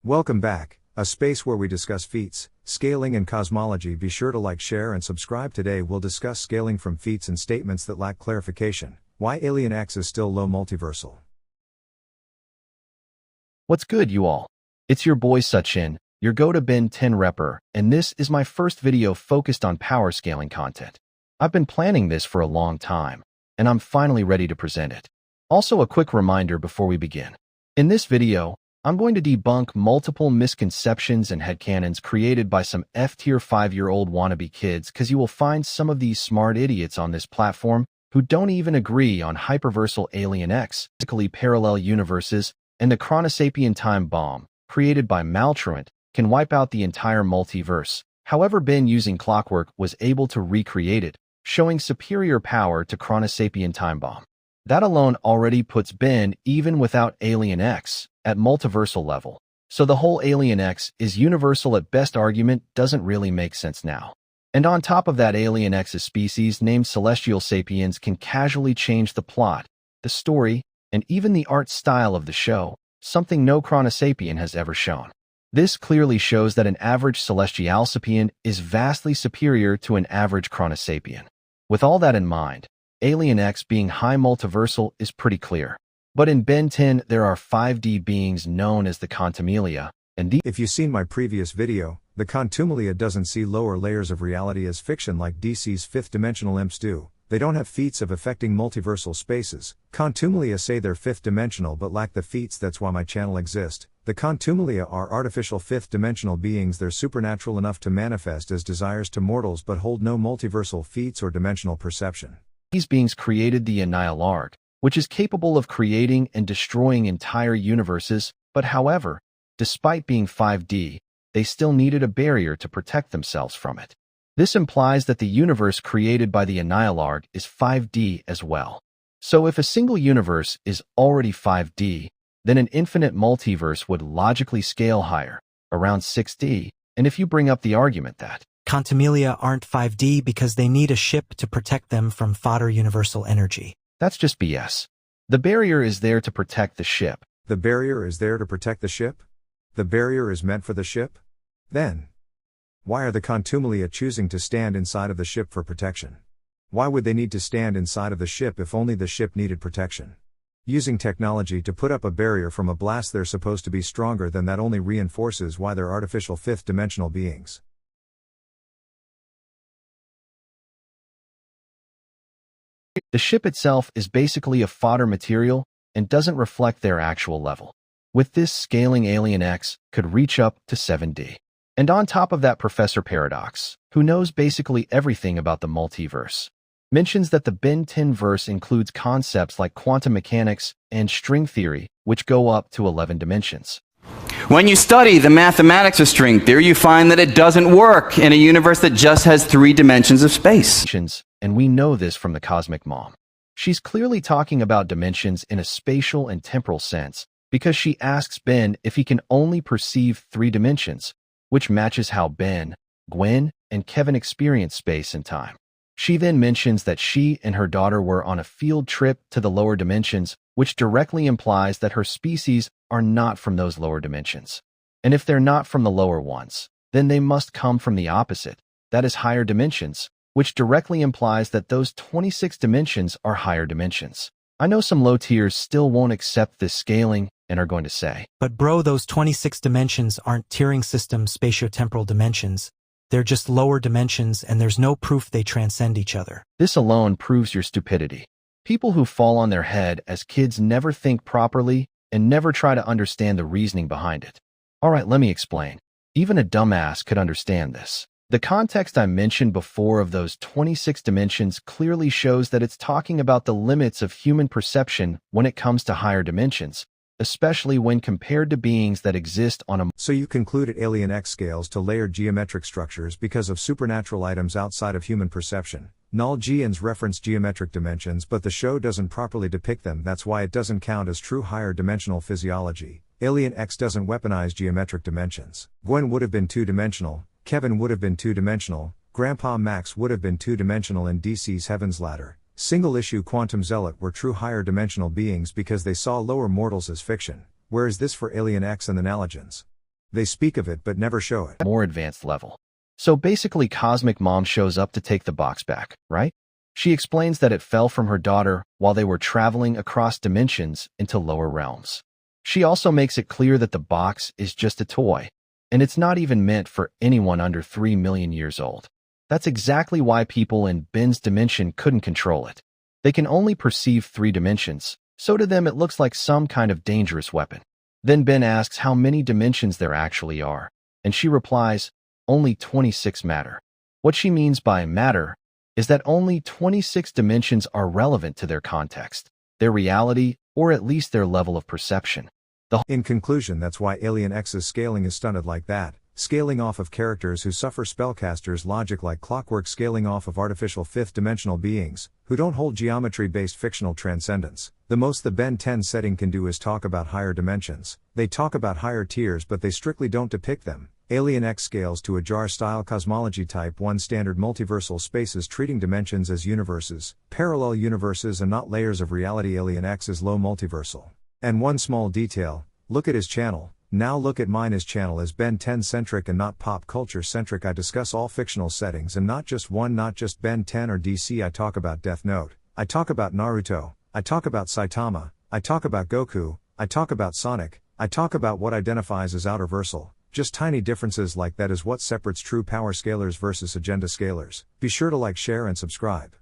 Welcome back, a space where we discuss feats, scaling and cosmology. Be sure to like, share and subscribe. Today we'll discuss scaling from feats and statements that lack clarification. Why Alien X is still low multiversal. What's good, you all? It's your boy Sachin, your go-to Ben 10 repper, and this is my first video focused on power scaling content. I've been planning this for a long time, and I'm finally ready to present it. Also, a quick reminder before we begin. In this video, I'm going to debunk multiple misconceptions and headcanons created by some F-tier 5-year-old wannabe kids, because you will find some of these smart idiots on this platform who don't even agree on hyperversal Alien X, physically parallel universes, and the chronosapien time bomb, created by Maltruant, can wipe out the entire multiverse. However, Ben, using clockwork, was able to recreate it, showing superior power to chronosapien time bomb. That alone already puts Ben, even without Alien X, at multiversal level. So the whole Alien X is universal at best argument doesn't really make sense now. And on top of that, Alien X's species named Celestial Sapiens can casually change the plot, the story, and even the art style of the show, something no chronosapien has ever shown. This clearly shows that an average Celestial Sapien is vastly superior to an average chronosapien. With all that in mind, Alien X being high multiversal is pretty clear. But in Ben 10, there are 5D beings known as the Contumelia, and if you've seen my previous video, the Contumelia doesn't see lower layers of reality as fiction like DC's fifth-dimensional imps do. They don't have feats of affecting multiversal spaces. Contumelia say they're fifth-dimensional but lack the feats. That's why my channel exists. The Contumelia are artificial fifth-dimensional beings. They're supernatural enough to manifest as desires to mortals but hold no multiversal feats or dimensional perception. These beings created the Annihilarg, which is capable of creating and destroying entire universes, but however, despite being 5D, they still needed a barrier to protect themselves from it. This implies that the universe created by the Annihilarg is 5D as well. So if a single universe is already 5D, then an infinite multiverse would logically scale higher, around 6D, and if you bring up the argument that Contumelia aren't 5D because they need a ship to protect them from fodder universal energy. That's just BS. The barrier is there to protect the ship. The barrier is there to protect the ship? The barrier is meant for the ship? Then, why are the Contumelia choosing to stand inside of the ship for protection? Why would they need to stand inside of the ship if only the ship needed protection? Using technology to put up a barrier from a blast they're supposed to be stronger than that only reinforces why they're artificial fifth-dimensional beings. The ship itself is basically a fodder material and doesn't reflect their actual level. With this scaling, Alien X could reach up to 7D. And on top of that, Professor Paradox, who knows basically everything about the multiverse, mentions that the Ben 10 verse includes concepts like quantum mechanics and string theory, which go up to 11 dimensions. When you study the mathematics of string theory, you find that it doesn't work in a universe that just has 3 dimensions of space. And we know this from the Cosmic Mom. She's clearly talking about dimensions in a spatial and temporal sense, because she asks Ben if he can only perceive 3 dimensions, which matches how Ben, Gwen, and Kevin experience space and time. She then mentions that she and her daughter were on a field trip to the lower dimensions, which directly implies that her species are not from those lower dimensions. And if they're not from the lower ones, then they must come from the opposite, that is higher dimensions, which directly implies that those 26 dimensions are higher dimensions. I know some low tiers still won't accept this scaling and are going to say, but bro, those 26 dimensions aren't tiering system spatiotemporal dimensions. They're just lower dimensions and there's no proof they transcend each other. This alone proves your stupidity. People who fall on their head as kids never think properly and never try to understand the reasoning behind it. Alright, let me explain. Even a dumbass could understand this. The context I mentioned before of those 26 dimensions clearly shows that it's talking about the limits of human perception when it comes to higher dimensions, especially when compared to beings that exist on a... So you concluded Alien X scales to layered geometric structures because of supernatural items outside of human perception. Null Geans reference geometric dimensions, but the show doesn't properly depict them. That's why it doesn't count as true higher dimensional physiology. Alien X doesn't weaponize geometric dimensions. Gwen would have been 2-dimensional, Kevin would have been 2-dimensional, Grandpa Max would have been 2-dimensional in DC's Heaven's Ladder. Single-issue Quantum Zealot were true higher-dimensional beings because they saw lower mortals as fiction. Where is this for Alien X and the Nalagens? They speak of it but never show it. More advanced level. So basically Cosmic Mom shows up to take the box back, right? She explains that it fell from her daughter while they were traveling across dimensions into lower realms. She also makes it clear that the box is just a toy, and it's not even meant for anyone under 3 million years old. That's exactly why people in Ben's dimension couldn't control it. They can only perceive 3 dimensions, so to them it looks like some kind of dangerous weapon. Then Ben asks how many dimensions there actually are, and she replies, only 26 matter. What she means by matter is that only 26 dimensions are relevant to their context, their reality, or at least their level of perception. In conclusion, that's why Alien X's scaling is stunted like that, scaling off of characters who suffer spellcasters' logic like clockwork, scaling off of artificial fifth-dimensional beings, who don't hold geometry-based fictional transcendence. The most the Ben 10 setting can do is talk about higher dimensions. They talk about higher tiers but they strictly don't depict them. Alien X scales to a jar-style cosmology Type 1 standard multiversal spaces treating dimensions as universes, parallel universes and not layers of reality. Alien X is low multiversal. And one small detail, look at his channel. Now look at mine. His channel is Ben 10 centric and not pop culture centric. I discuss all fictional settings and not just one, not just Ben 10 or DC. I talk about Death Note, I talk about Naruto, I talk about Saitama, I talk about Goku, I talk about Sonic, I talk about what identifies as outerversal. Just tiny differences like that is what separates true power scalers versus agenda scalers. Be sure to like, share and subscribe.